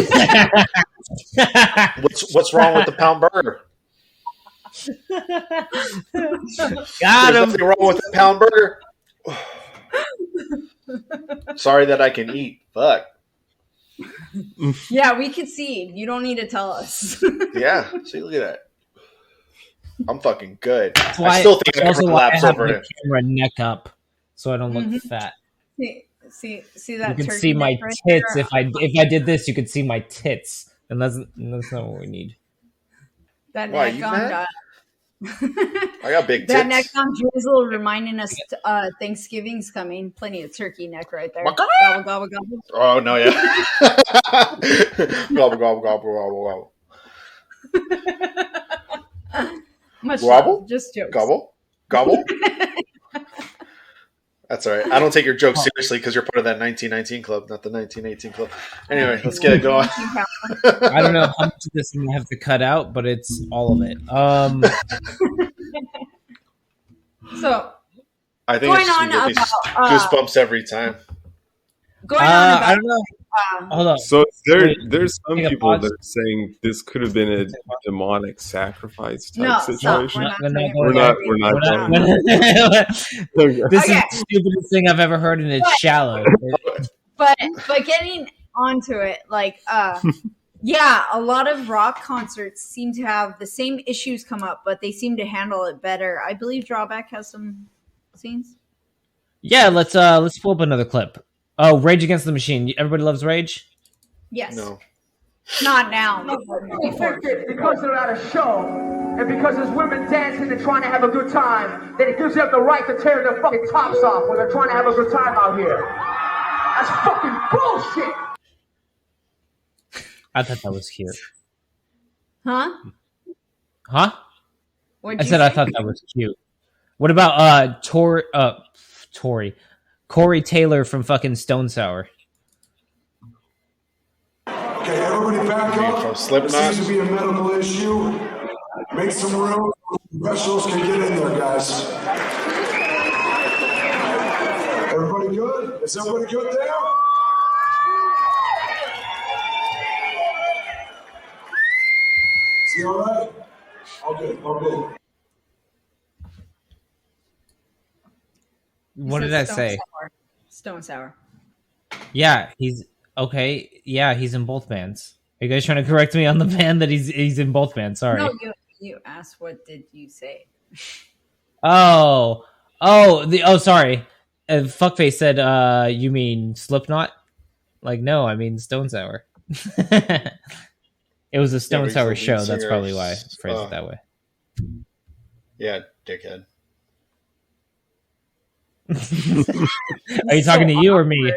What's wrong with the pound burger? Got him. Nothing wrong with the pound burger. Sorry that I can eat. Fuck. Yeah, we concede. You don't need to tell us. Yeah. See, look at that. I'm fucking good. That's why I still think I can run laps have over the it. camera neck up, so I don't look fat. See that? You can see my tits. If I did this, you could see my tits, and that's not what we need. That Why, neck you on mad? I got big tits. that neck on drizzle reminding us Thanksgiving's coming. Plenty of turkey neck right there. Gobble, gobble, gobble. Oh no, yeah. Gobble, gobble, gobble, gobble, gobble. Much Gobble? love, just jokes. Gobble, gobble. That's all right. I don't take your jokes seriously because you're part of that 1919 club, not the 1918 club. Anyway, let's get it going. I don't know how much of this I'm gonna have to cut out, but it's all of it. So I think it's just goosebumps every time. Going on about I don't know. Hold on. So Wait, there's some take a people pause. that are saying this could have been a demonic sacrifice type No, stop. situation. We're not We're going not there. going there. This Okay. is the stupidest thing I've ever heard, and it's shallow. But getting onto it, like yeah, a lot of rock concerts seem to have the same issues come up, but they seem to handle it better. I believe Drawback has some scenes. Yeah, let's pull up another clip. Oh, Rage Against the Machine. Everybody loves Rage? Yes. No. Not now. Before. Because they're at a show, and because there's women dancing and trying to have a good time, then it gives them the right to tear their fucking tops off when they're trying to have a good time out here. That's fucking bullshit! I thought that was cute. Huh? Huh? What'd I you said say? I thought that was cute. What about Corey Taylor from fucking Stone Sour? Okay, everybody back up. From This Slipknot. seems to be a medical issue. Make some room. Professionals can get in there, guys. Everybody good? Is everybody good there? Is he all right? All good, all good. What He did I said say? Stone Sour. Yeah, he's okay. Yeah, he's in both bands. Are you guys trying to correct me on the band that he's in both bands? Sorry. No, you asked what did you say? Oh, sorry. Fuckface said, you mean Slipknot? Like, no, I mean Stone Sour. It was a Stone he's Sour the lead show. That's singer probably of- why I phrased it that way. Yeah, dickhead. Are you talking to you or me?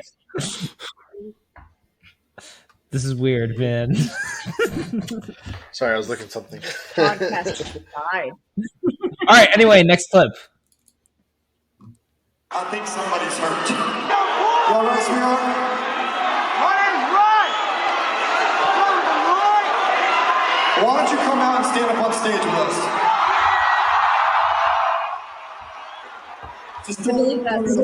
This is weird, man. Sorry, I was looking at something. Podcast died. All right. Anyway, next clip. I think somebody's hurt. Y'all right, sweetheart? Why don't you come out and stand up on stage with us? Just I believe that's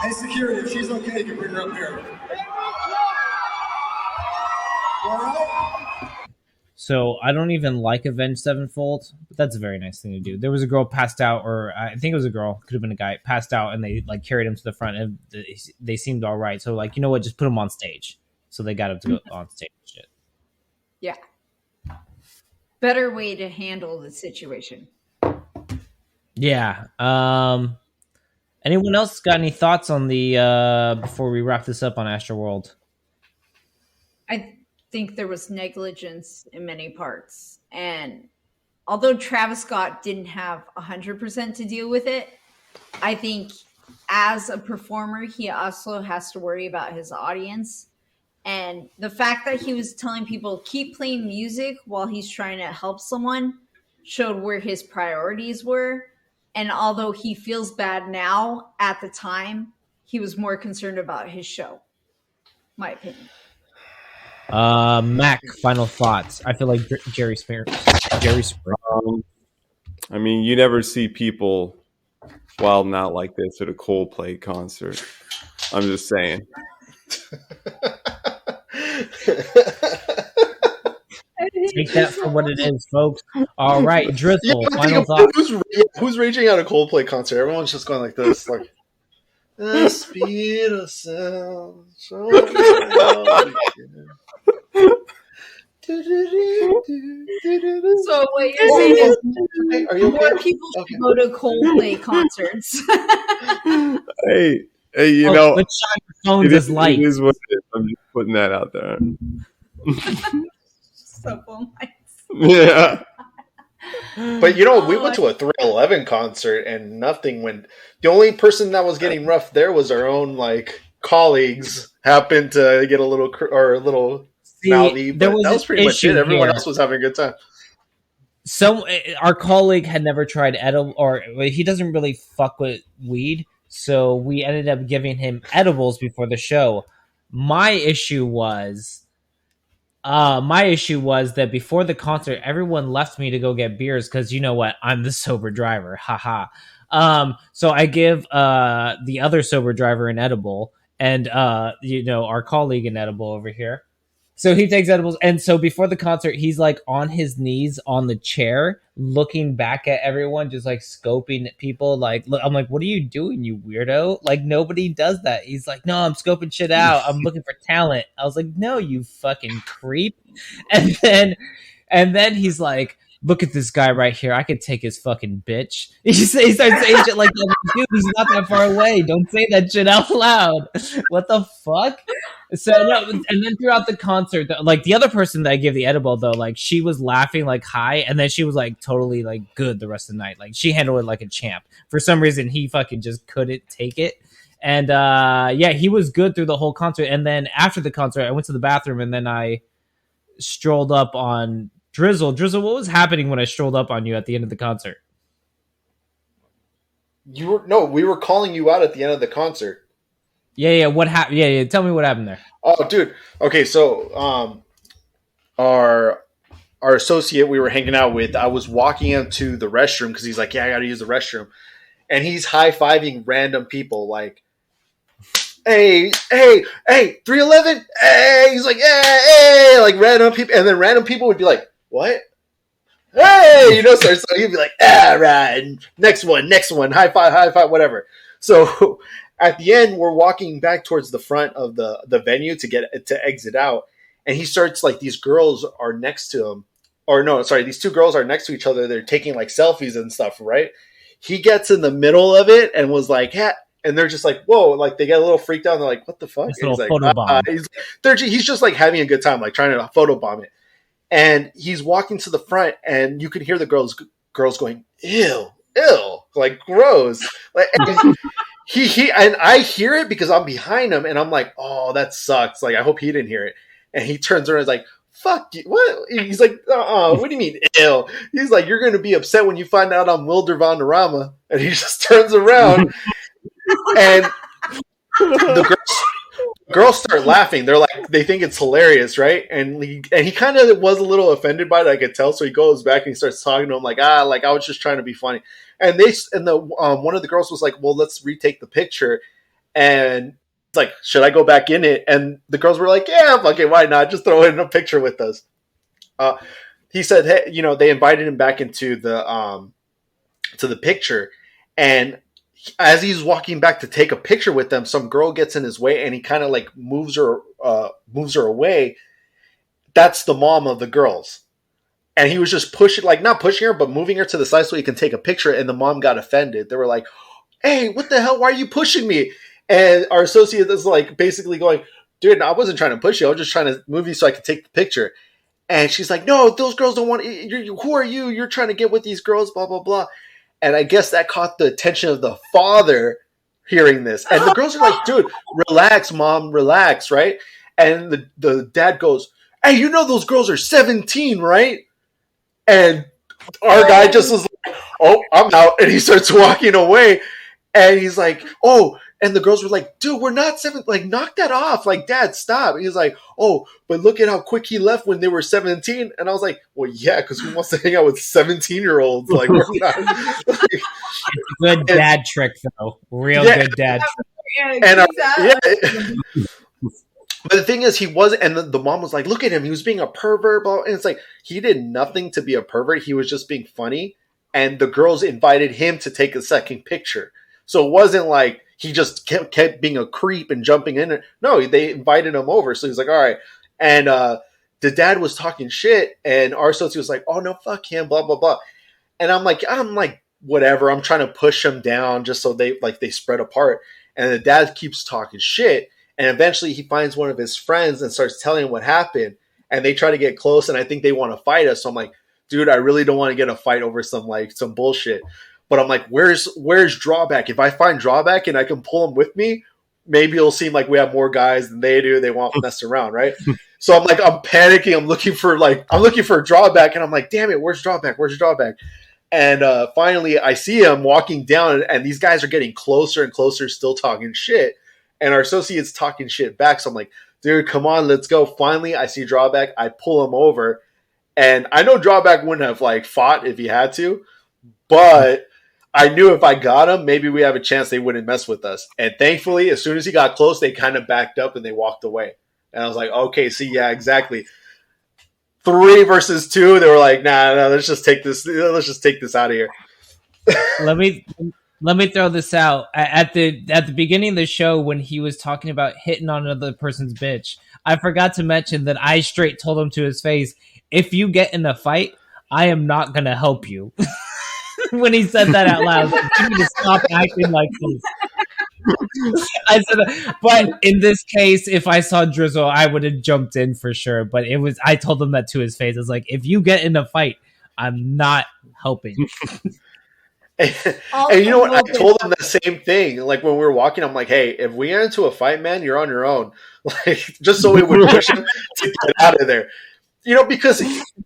Hey, security, if she's okay, you can bring her up here. You all right? So I don't even like Avenged Sevenfold, but that's a very nice thing to do. There was a girl passed out, or I think it was a girl, could have been a guy, passed out, and they like carried him to the front, and they seemed all right. So like, you know what, just put him on stage. So they got him to go on stage. Shit. yeah. Better way to handle the situation. Yeah. Anyone else got any thoughts on the before we wrap this up on Astroworld? I think there was negligence in many parts. And although Travis Scott didn't have 100% to deal with it, I think as a performer, he also has to worry about his audience. And the fact that he was telling people keep playing music while he's trying to help someone showed where his priorities were. And although he feels bad now, at the time, he was more concerned about his show. My opinion. Mac, final thoughts. I feel like Jerry Springer. I mean, you never see people wilding out like this at a Coldplay concert. I'm just saying. Take that for what it is, folks. All right, Drizzle, Yeah, final thoughts. who's raging at a Coldplay concert? Everyone's just going like this, like the speed of sound. So So what you're saying is are you more okay? people should go to Coldplay concerts. Hey, you know, Let's shine your phones as light. It is what it is. I'm just putting that out there. So nice. Yeah. But you know, we went to a 311 concert and nothing went. The only person that was getting rough there was our own like colleagues. Happened to get a little mouthy, but there was that was an pretty much issue it. Everyone here. else was having a good time. So our colleague had never tried edible, or he doesn't really fuck with weed. So we ended up giving him edibles before the show. My issue was that before the concert, everyone left me to go get beers because you know what? I'm the sober driver. Haha. So I give the other sober driver an edible, and our colleague an edible over here. So he takes edibles, and so before the concert, he's like on his knees on the chair, looking back at everyone, just like scoping at people. Like, look, I'm like, "What are you doing, you weirdo?" Like, nobody does that. He's like, "No, I'm scoping shit out. I'm looking for talent." I was like, "No, you fucking creep." And then he's like, "Look at this guy right here. I could take his fucking bitch." He starts saying shit like that. Dude, he's not that far away. Don't say that shit out loud. What the fuck? So no, and then throughout the concert, like the other person that I give the edible though, like she was laughing like high, and then she was like totally like good the rest of the night. Like she handled it like a champ. For some reason, he fucking just couldn't take it. And yeah, he was good through the whole concert. And then after the concert, I went to the bathroom, and then I strolled up on Drizzle. Drizzle, what was happening when I strolled up on you at the end of the concert? We were calling you out at the end of the concert. Yeah. What happened? Yeah. Tell me what happened there. Oh, dude. Okay, so our associate we were hanging out with, I was walking him to the restroom because he's like, "Yeah, I got to use the restroom," and he's high-fiving random people like, "Hey, 311, hey!" He's like, "Yeah, hey!" Like random people, and then random people would be like, "What? Hey!" So he'd be like, "Ah, right, next one, high five, whatever." So at the end, we're walking back towards the front of the venue to exit out, and he starts like these girls are next to him, or no, sorry, these two girls are next to each other. They're taking like selfies and stuff, right? He gets in the middle of it and was like, "Yeah." And they're just like, "Whoa!" Like they get a little freaked out. And they're like, "What the fuck?" He's like, he's just like having a good time, like trying to photobomb it. And he's walking to the front, and you can hear the girls going, "Ew, like gross." Like, and he and I hear it because I'm behind him, and I'm like, "Oh, that sucks." Like I hope he didn't hear it. And he turns around and is like, "Fuck you!" What? He's like, "What do you mean, ew?" He's like, "You're gonna be upset when you find out I'm Wilder Vanderrama." And he just turns around. And the girls start laughing. They're like, they think it's hilarious, right? And he kind of was a little offended by it, I could tell. So he goes back and he starts talking to him like, like I was just trying to be funny. And one of the girls was like, "Well, let's retake the picture." And it's like, "Should I go back in it?" And the girls were like, "Yeah, okay, why not? Just throw in a picture with us." He said, "Hey, they invited him back into the to the picture, and as he's walking back to take a picture with them, some girl gets in his way, and he kind of like moves her away. That's the mom of the girls, and he was just not pushing her, but moving her to the side so he can take a picture. And the mom got offended. They were like, "Hey, what the hell? Why are you pushing me?" And our associate is like basically going, "Dude, I wasn't trying to push you. I was just trying to move you so I could take the picture." And she's like, "No, those girls don't want. Who are you? You're trying to get with these girls, blah blah blah." And I guess that caught the attention of the father hearing this. And the girls are like, "Dude, relax, mom, relax," right? And the dad goes, "Hey, those girls are 17, right?" And our guy just was like, "Oh, I'm out." And he starts walking away. And he's like, "Oh," and the girls were like, "Dude, we're not 7. Like, knock that off. Like, Dad, stop." And he's like, "Oh, but look at how quick he left when they were 17. And I was like, "Well, yeah, because who wants to hang out with 17-year-olds? Like, we're not." Good dad trick, though. Real good dad trick. And but the thing is, he wasn't, and the mom was like, "Look at him. He was being a pervert." Blah, and it's like, he did nothing to be a pervert. He was just being funny. And the girls invited him to take a second picture. So it wasn't like he just kept being a creep and jumping in. No, they invited him over. So he was like, "All right." And the dad was talking shit. And our associate was like, "Oh, no, fuck him, blah, blah, blah." And I'm like, whatever. I'm trying to push him down just so they spread apart. And the dad keeps talking shit. And eventually he finds one of his friends and starts telling him what happened. And they try to get close. And I think they want to fight us. So I'm like, "Dude, I really don't want to get a fight over some bullshit." But I'm like, where's Drawback? If I find Drawback and I can pull him with me, maybe it'll seem like we have more guys than they do. They won't mess around, right? So I'm panicking. I'm looking for Drawback, and I'm like, "Damn it, where's Drawback? Where's Drawback?" And finally, I see him walking down, and these guys are getting closer and closer, still talking shit. And our associate's talking shit back. So I'm like, "Dude, come on, let's go." Finally, I see Drawback. I pull him over, and I know Drawback wouldn't have fought if he had to, but I knew if I got him, maybe we have a chance they wouldn't mess with us. And thankfully, as soon as he got close, they kind of backed up and they walked away. And I was like, okay, see, yeah, exactly. 3 versus 2, they were like, nah, let's just take this out of here. let me throw this out. At the beginning of the show, when he was talking about hitting on another person's bitch, I forgot to mention that I straight told him to his face, if you get in a fight, I am not gonna help you. When he said that out loud, you need to stop acting like this. I said that, but in this case, if I saw Drizzle, I would have jumped in for sure. But I told him that to his face. I was like, if you get in a fight, I'm not helping. And you know what? I told him the same thing. Like when we were walking, I'm like, hey, if we get into a fight, man, you're on your own. Like just so we would push him to get out of there. You know, because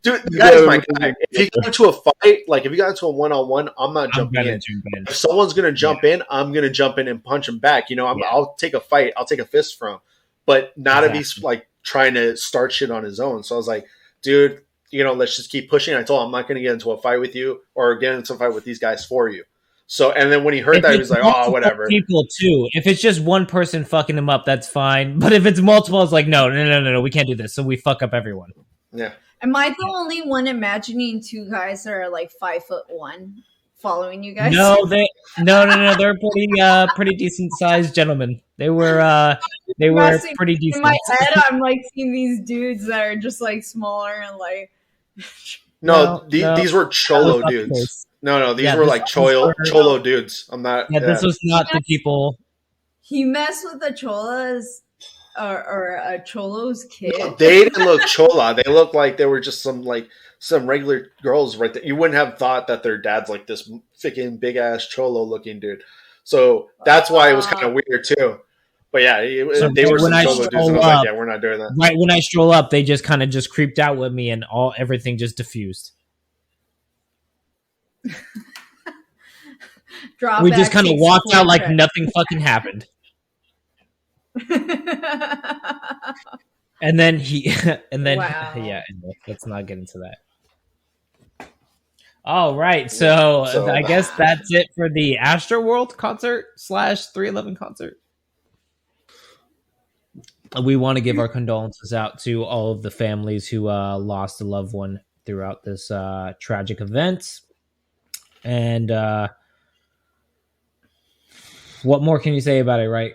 dude, the guy's my guy. If you got into a fight, like if you got into a one-on-one, I'm not jumping in. If someone's gonna jump in, I'm gonna jump in and punch him back. You know, I'll take a fight, I'll take a fist from, but not if he's like trying to start shit on his own. So I was like, dude, you know, let's just keep pushing. I told him I'm not gonna get into a fight with you or get into a fight with these guys for you. So, and then when he heard that, he was like, "Oh, whatever." People too. If it's just one person fucking him up, that's fine. But if it's multiple, it's like, no, we can't do this. So we fuck up everyone. Yeah. Am I the only one imagining 2 guys that are like 5'1" following you guys? No, they're pretty decent sized gentlemen. They were pretty decent. In my head, I'm like seeing these dudes that are just like smaller and like. No, these were cholo dudes. No, these were like cholo dudes. I'm not. Yeah, this was not the people. He messed with the cholas. Or a cholo's kid. No, they didn't look chola. They looked like they were just some regular girls right there. You wouldn't have thought that their dad's like this freaking big ass cholo looking dude. So that's why it was kind of weird too. But yeah, they were some cholo dudes. And I was like, yeah, we're not doing that. Right when I stroll up, they just kind of just creeped out with me, and everything just diffused. We just kind of walked out like nothing fucking happened. and then wow. Yeah, let's not get into that. All right, so I guess that's it for the Astroworld concert / 311 concert. We want to give our condolences out to all of the families who lost a loved one throughout this tragic event. And what more can you say about it, right?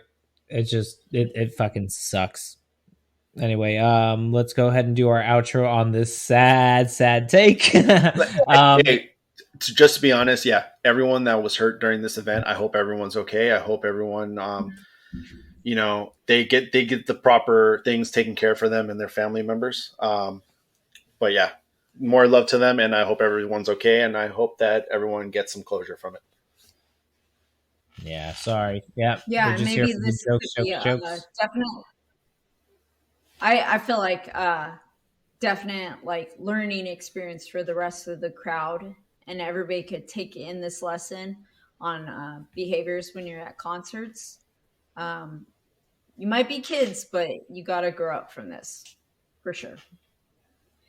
It fucking sucks. Anyway, let's go ahead and do our outro on this sad take. Hey, just to be honest, yeah, everyone that was hurt during this event, I hope everyone's okay. I hope everyone, you know, they get the proper things taken care of for them and their family members. But yeah, more love to them, and I hope everyone's okay, and I hope that everyone gets some closure from it. Yeah, sorry. Yeah, maybe this could be definitely. I feel like definite like learning experience for the rest of the crowd, and everybody could take in this lesson on behaviors when you're at concerts. You might be kids, but you got to grow up from this for sure.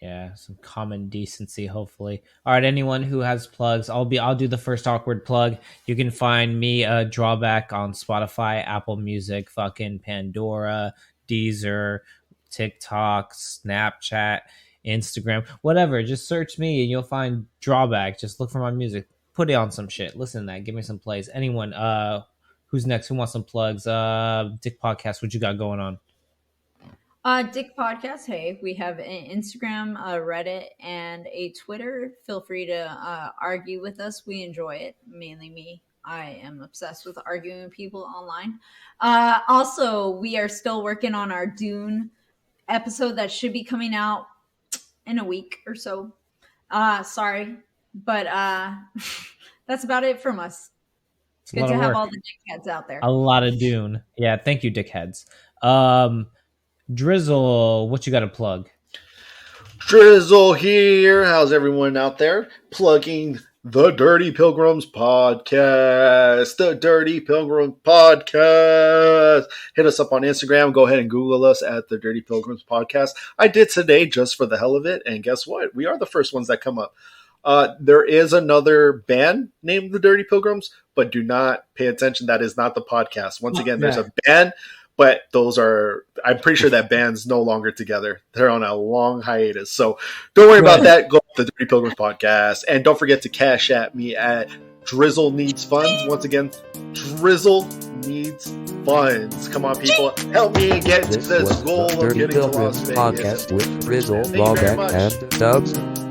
Yeah, some common decency, hopefully. All right, anyone who has plugs, I'll do the first awkward plug. You can find me Drawback on Spotify, Apple Music, fucking Pandora, Deezer, TikTok, Snapchat, Instagram, whatever. Just search me and you'll find Drawback. Just look for my music. Put it on some shit. Listen to that. Give me some plays. Anyone, who's next? Who wants some plugs? Dick Podcast, what you got going on? Dick Podcast. Hey, we have an Instagram, a Reddit, and a Twitter. Feel free to argue with us. We enjoy it. Mainly me. I am obsessed with arguing with people online. Also, we are still working on our Dune episode that should be coming out in a week or so. Sorry, but that's about it from us. It's good to have all the dickheads out there. A lot of Dune. Yeah, thank you, dickheads. Drizzle, what you got to plug? Drizzle here. How's everyone out there? Plugging the Dirty Pilgrims podcast. The Dirty Pilgrims podcast. Hit us up on Instagram. Go ahead and Google us at the Dirty Pilgrims podcast. I did today just for the hell of it. And guess what? We are the first ones that come up. There is another band named the Dirty Pilgrims, but do not pay attention. That is not the podcast. Once again, there's a band, but I'm pretty sure that band's no longer together. They're on a long hiatus. So don't worry about that. Go to the Dirty Pilgrims podcast. And don't forget to cash at me at Drizzle Needs Funds. Once again, Drizzle Needs Funds. Come on, people. Help me get to this goal of getting to Las Vegas. Podcast with Drizzle, Lawback, and Dubs.